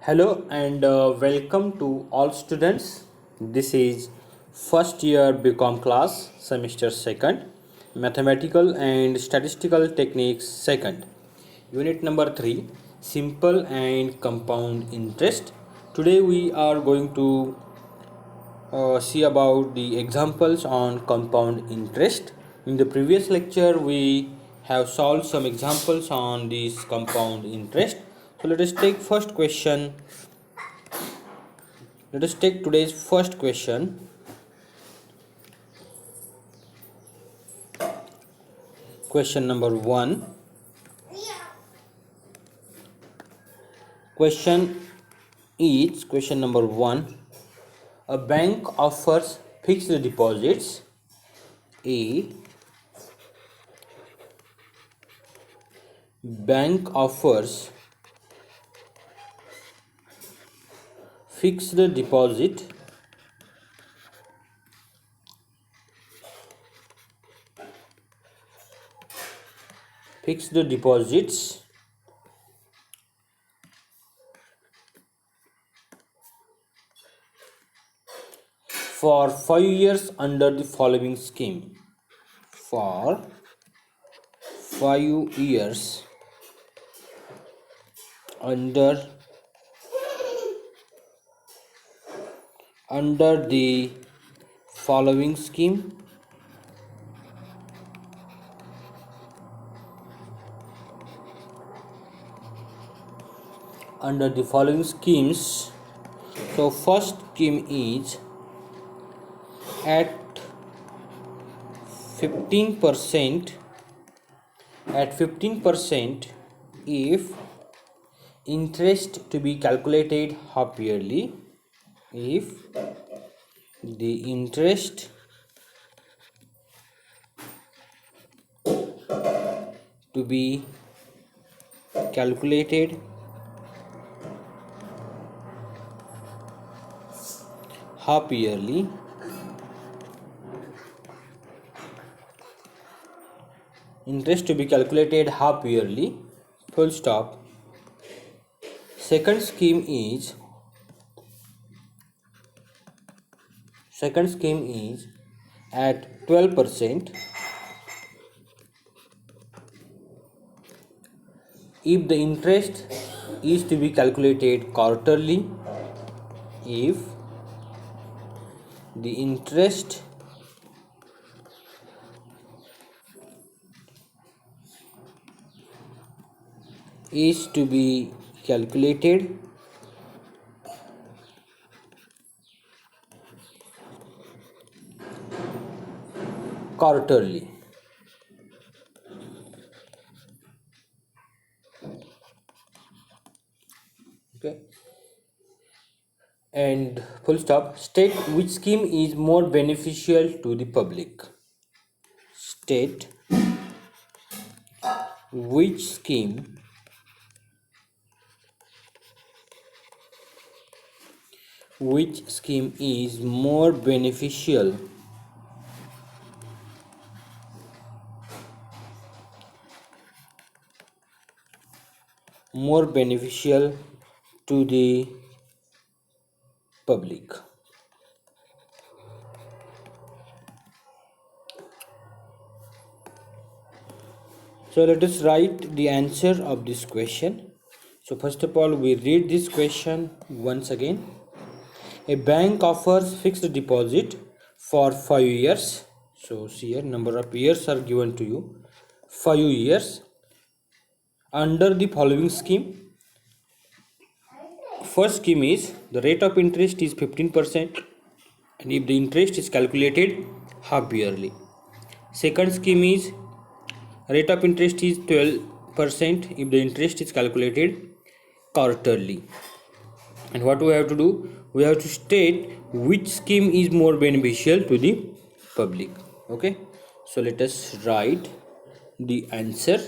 Hello and welcome to all students. This is first year BCom class, semester second, mathematical and statistical techniques second, unit number 3, simple and compound interest. Today we are going to see about the examples on compound interest. In the previous lecture we have solved some examples on this compound interest. So let us take first question. Let us take today's first question. Question number 1. Question number 1. A bank offers fixed deposits. A bank offers fixed deposit fixed deposits for 5 years under the following scheme. For 5 years under the following scheme. Under the following schemes. So first scheme is at 15% if interest to be calculated half yearly. If the interest to be calculated half yearly, full stop. Second scheme is at 12% if the interest is to be calculated quarterly. If the interest is to be calculated quarterly. Okay, and full stop. State which scheme is more beneficial to the public. State which scheme is more beneficial to the public. So let us write the answer of this question. So first of all, we read this question once again. A bank offers fixed deposit for 5 years. So see here, number of years are given to you. 5 years under the following scheme. First scheme is the rate of interest is 15% and if the interest is calculated half yearly. Second scheme is rate of interest is 12% if the interest is calculated quarterly. And what we have to do? We have to state which scheme is more beneficial to the public. Okay, so let us write the answer.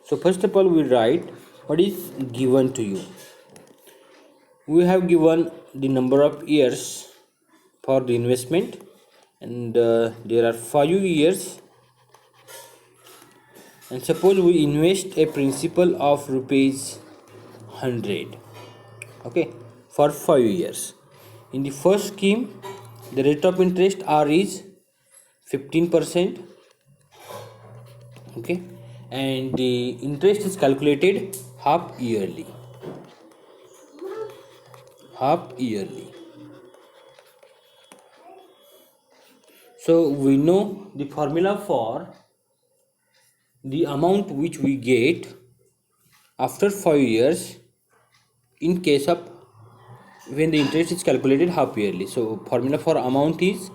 So first of all, we write what is given to you. We have given the number of years for the investment and there are 5 years, and suppose we invest a principal of rupees 100. Okay, for 5 years. In the first scheme, the rate of interest R is 15%. Okay, and the interest is calculated half yearly. So we know the formula for the amount which we get after 5 years in case of when the interest is calculated half yearly. So formula for amount is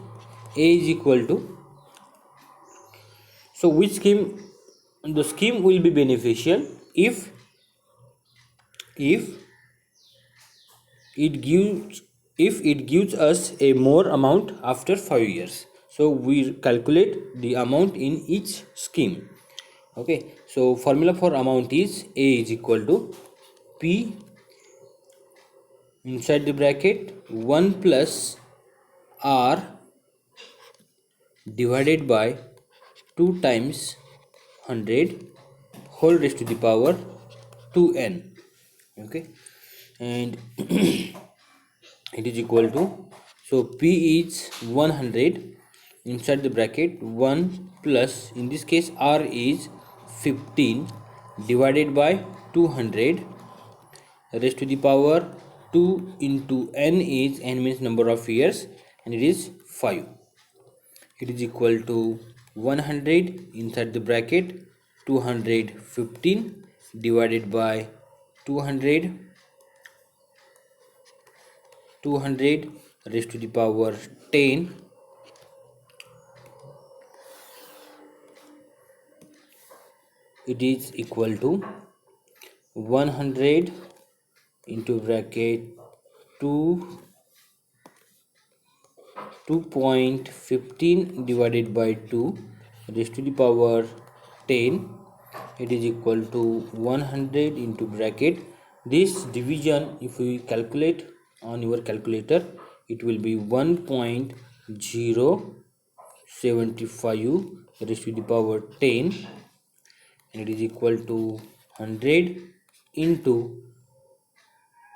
A is equal to, so which scheme, the scheme will be beneficial if it gives us a more amount after 5 years. So we calculate the amount in each scheme. Okay, so formula for amount is A is equal to P inside the bracket 1 plus R divided by 2 times 100 whole raised to the power 2n. Okay, and it is equal to, so P is 100 inside the bracket 1 plus, in this case R is 15 divided by 200 raised to the power 2 into n is, n means number of years, and it is 5. It is equal to 100 inside the bracket 215 divided by 200 raised to the power 10. It is equal to 100 into bracket 2.15 divided by 2 raised to the power 10. It is equal to 100 into bracket, this division if we calculate on your calculator, it will be 1.075 raised to the power 10, and it is equal to 100 into,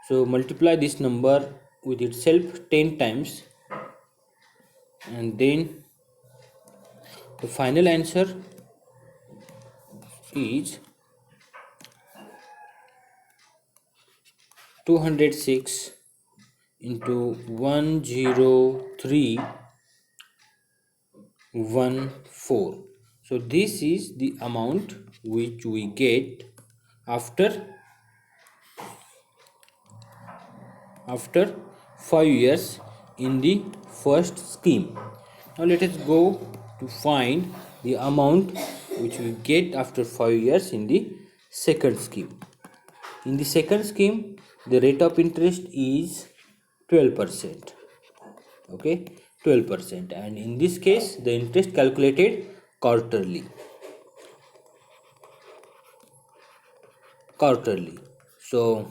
so multiply this number with itself 10 times, and then the final answer is 206 into 10314. So this is the amount which we get after 5 years in the first scheme. Now let us go to find the amount which we get after 5 years in the second scheme. In the second scheme, the rate of interest is 12%. Okay, 12%, and in this case the interest calculated quarterly. So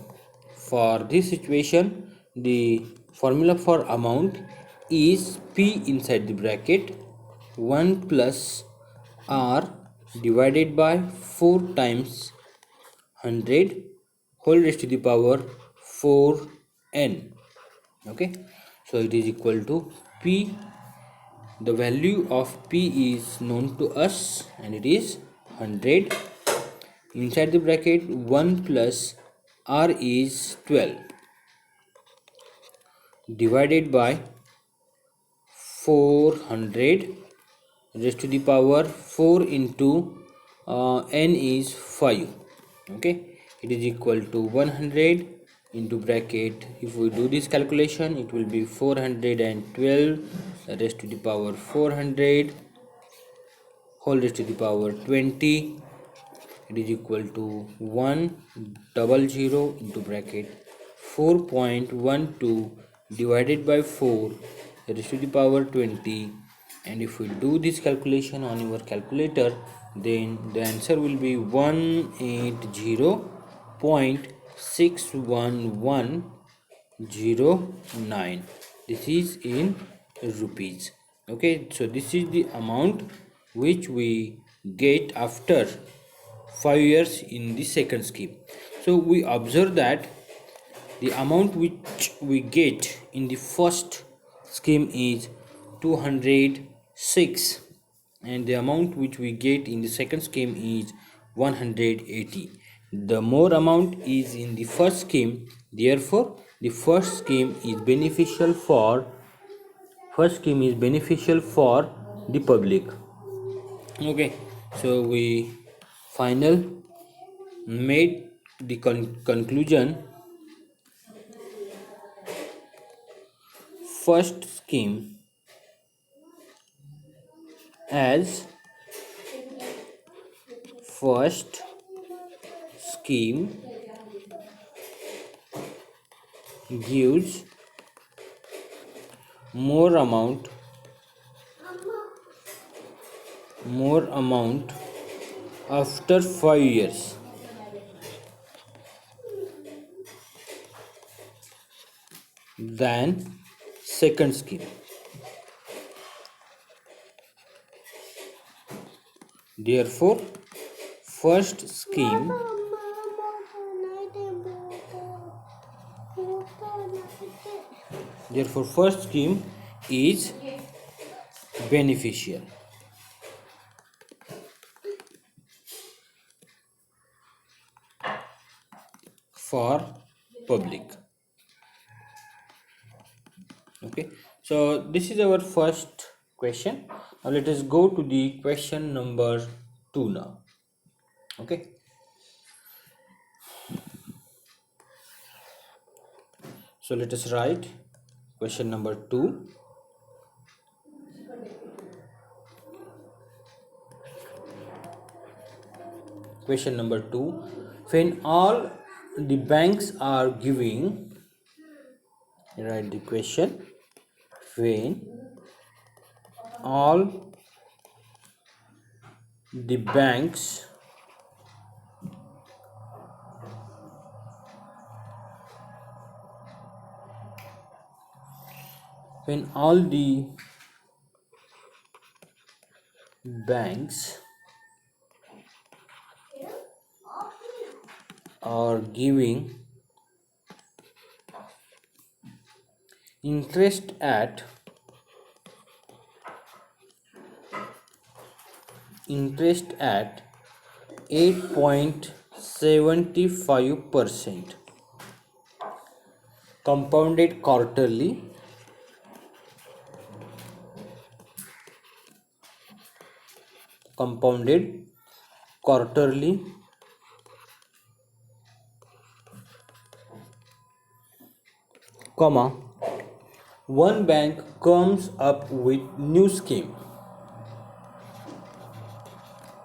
for this situation, the formula for amount is P inside the bracket 1 plus R divided by 4 times 100 whole raised to the power 4n. Okay, so it is equal to P, the value of P is known to us, and it is 100 inside the bracket 1 plus R is 12 divided by 400 raised to the power 4 into n is 5. Okay, it is equal to 100 into bracket, if we do this calculation, it will be 412 raised to the power 400 whole raised to the power 20. It is equal to 100 into bracket 4.12 divided by 4 raised to the power 20, and if we do this calculation on your calculator, then the answer will be 180.61109. this is in rupees. Okay, so this is the amount which we get after 5 years in the second scheme. So we observe that the amount which we get in the first scheme is 206, and the amount which we get in the second scheme is 180. The more amount is in the first scheme, therefore the first scheme is beneficial for the public. Okay, so we final made the conclusion. First scheme as first scheme gives more amount after 5 years than second scheme. Therefore first scheme is beneficial for public. Okay, so this is our first question. Now let us go to the question number 2 now. Okay, so let us write question number 2. Question number 2, when all the banks are giving, write the question, when all the banks are giving interest at 8.75% compounded quarterly comma, one bank comes up with new scheme.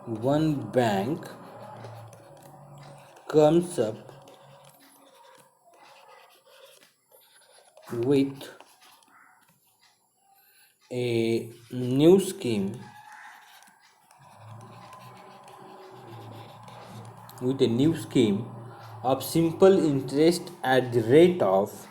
One bank comes up with a new scheme of simple interest at the rate of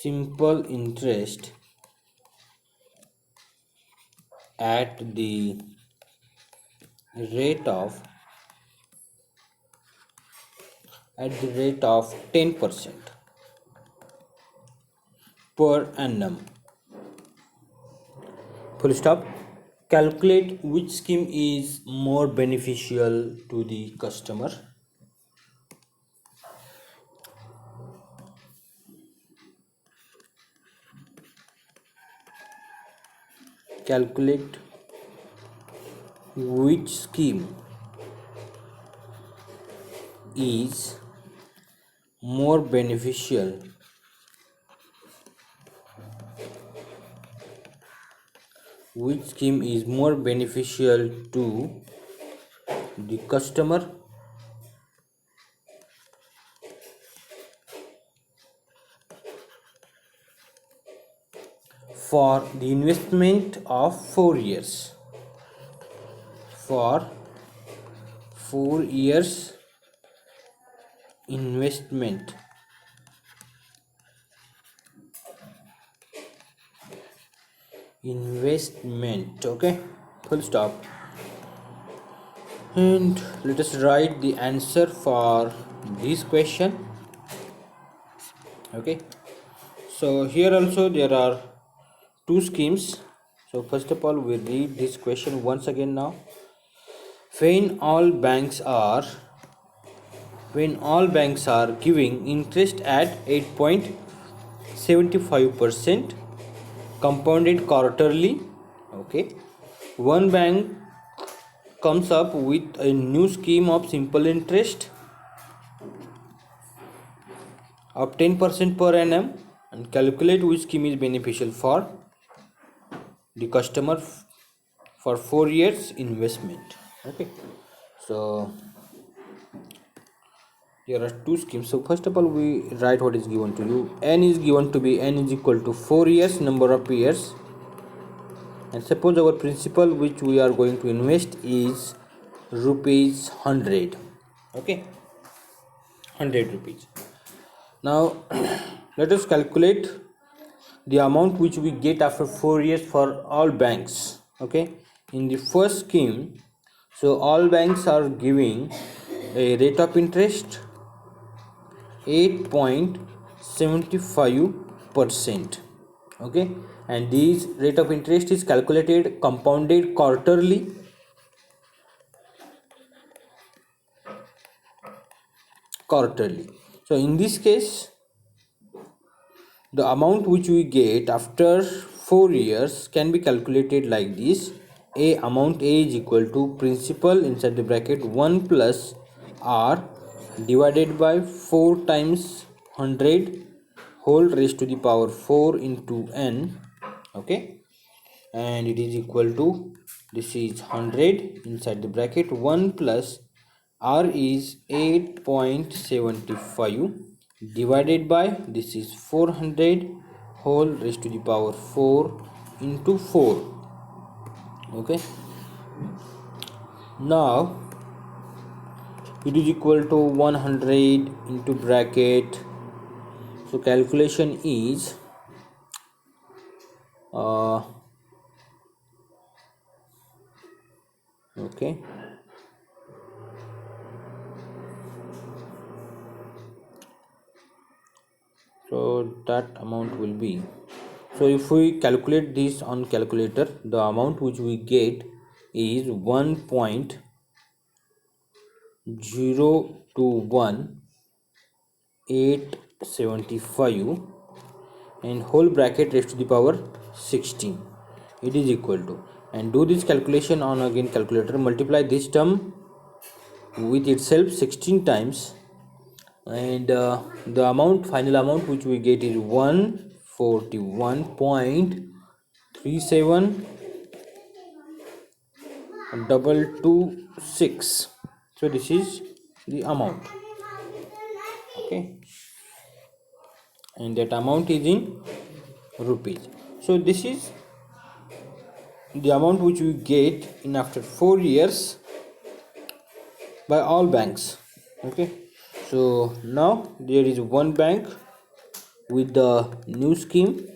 simple interest at the rate of 10% per annum. Full stop. Calculate which scheme is more beneficial to the customer. Calculate which scheme is more beneficial to the customer for the investment of 4 years. For 4 years investment investment. Okay, full stop. And let us write the answer for this question. Okay, so here also there are two schemes. So first of all, we read this question once again now. when all banks are when all banks are giving interest at 8.75% compounded quarterly. Okay, one bank comes up with a new scheme of simple interest of 10% per annum and calculate which scheme is beneficial for the customer for 4 years investment. Okay, so there are two schemes. So first of all, we write what is given to you. N is given to be n is equal to 4 years number of years, and suppose our principal which we are going to invest is rupees 100. Okay, 100 rupees. Now let us calculate the amount which we get after 4 years for all banks. Okay, in the first scheme, so all banks are giving a rate of interest 8.75%. Okay, and this rate of interest is calculated compounded quarterly. So in this case, the amount which we get after 4 years can be calculated like this. Amount A is equal to principal inside the bracket 1 plus r divided by 4 times 100 whole raised to the power 4 into n. Okay, and it is equal to, this is 100 inside the bracket 1 plus r is 8.75 divided by, this is 400 whole raised to the power 4 into 4. Okay, now it is equal to 100 into bracket, so calculation is okay, so that amount will be, so if we calculate this on calculator, the amount which we get is 1.021875 and whole bracket raised to the power 16. It is equal to, and do this calculation on again calculator, multiply this term with itself 16 times, and the final amount which we get is 141.37226. so this is the amount. Okay, and that amount is in rupees. So this is the amount which we get in after 4 years by all banks. Okay, so now there is one bank with the new scheme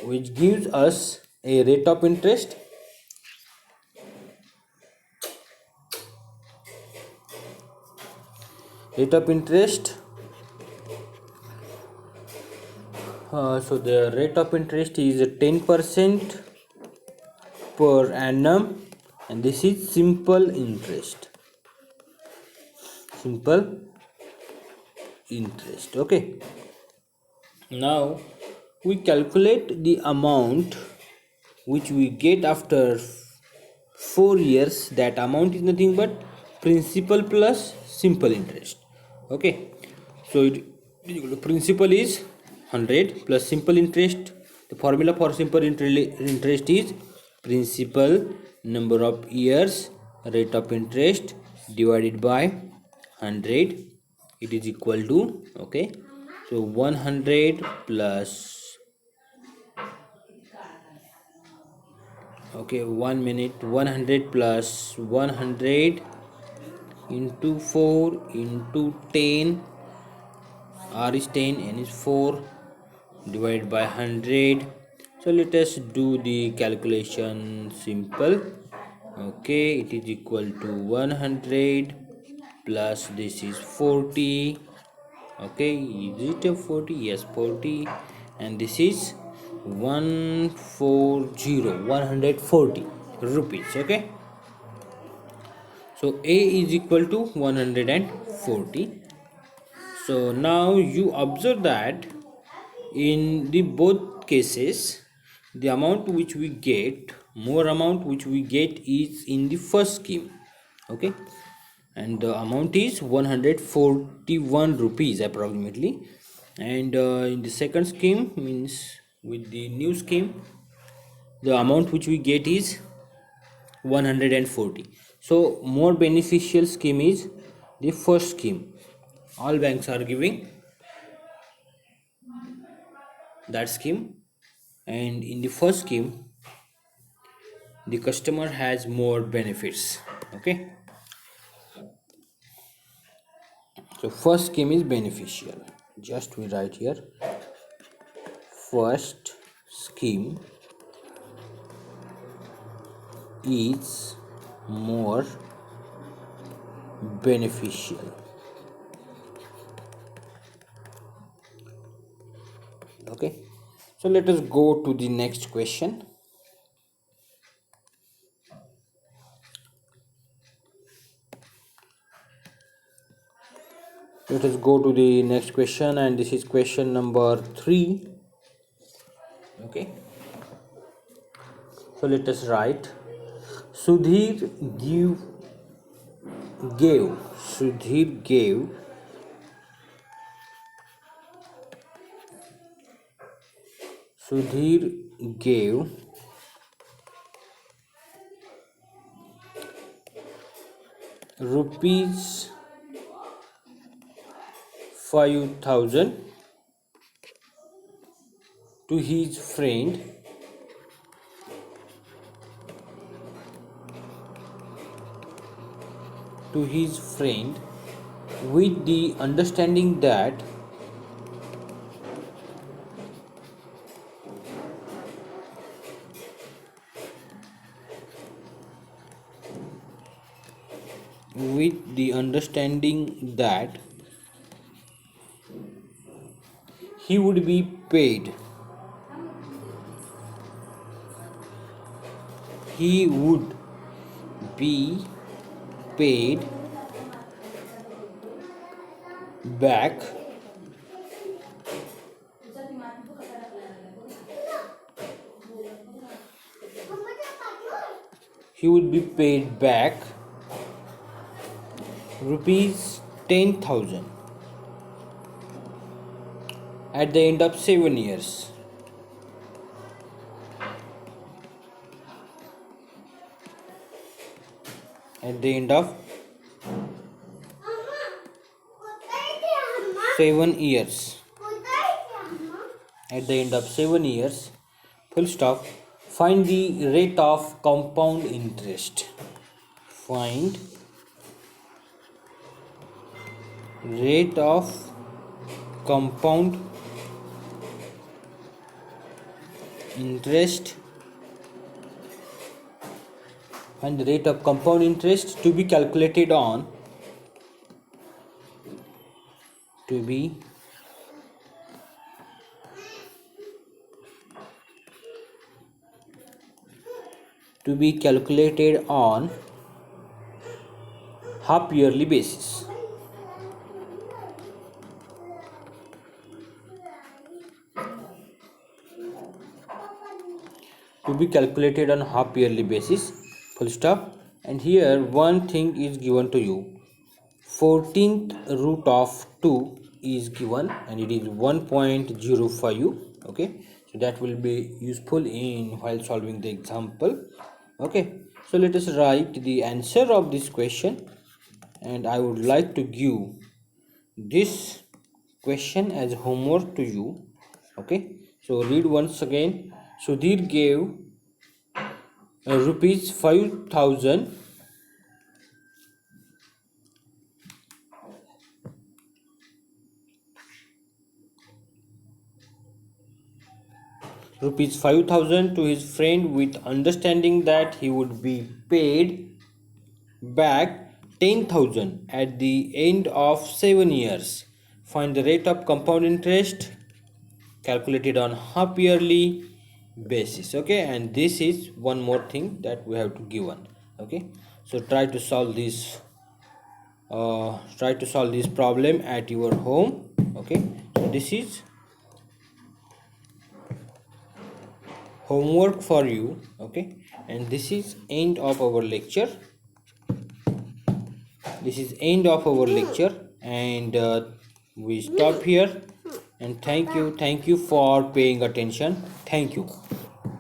which gives us a rate of interest so the rate of interest is 10% per annum, and this is simple interest. Okay, now we calculate the amount which we get after 4 years. That amount is nothing but principal plus simple interest. Okay, so principal is 100 plus simple interest. The formula for simple interest is principal number of years rate of interest divided by 100. It is equal to, okay, so 100 plus, okay, 1 minute, 100 plus 100 into 4 into 10, r is 10, n is 4, divided by 100 So let us do the calculation simple. Okay, it is equal to 100 plus this is 40. Okay, is it a 40? Yes, 40. And this is 140 rupees. Okay, so A is equal to 140. So now you observe that in the both cases the amount which we get, more amount which we get is in the first scheme. Okay, and the amount is 141 rupees approximately, and in the second scheme, means with the new scheme, the amount which we get is 140. So more beneficial scheme is the first scheme. All banks are giving that scheme, and in the first scheme the customer has more benefits. Okay, so first scheme is beneficial. Just we write here, first scheme is more beneficial. Okay, so let us go to the next question. Let us go to the next question, and this is question number 3. Okay, so let us write, Sudhir gave Sudhir gave Sudhir gave rupees 5,000 to his friend with the understanding that with the understanding that he would be paid he would be paid back he would be paid back rupees 10,000 at the end of 7 years. At the end of 7 years. At the end of 7 years, full stop. Find the rate of compound interest. Find rate of compound interest. Find the rate of compound interest to be calculated on half yearly basis. To be calculated on half yearly basis, full stop. And here one thing is given to you, 14th root of 2 is given, and it is 1.05. Okay, so that will be useful in while solving the example. Okay, so let us write the answer of this question, and I would like to give this question as homework to you. Okay, so read once again. Sudhir gave rupees 5,000 rupees 5,000 to his friend with understanding that he would be paid back 10,000 at the end of 7 years. Find the rate of compound interest calculated on half yearly basis. Okay, and this is one more thing that we have to give one. Okay, so try to solve this problem at your home. Okay, so this is homework for you. Okay, and this is end of our lecture. And we stop here, and thank you for paying attention. Thank you.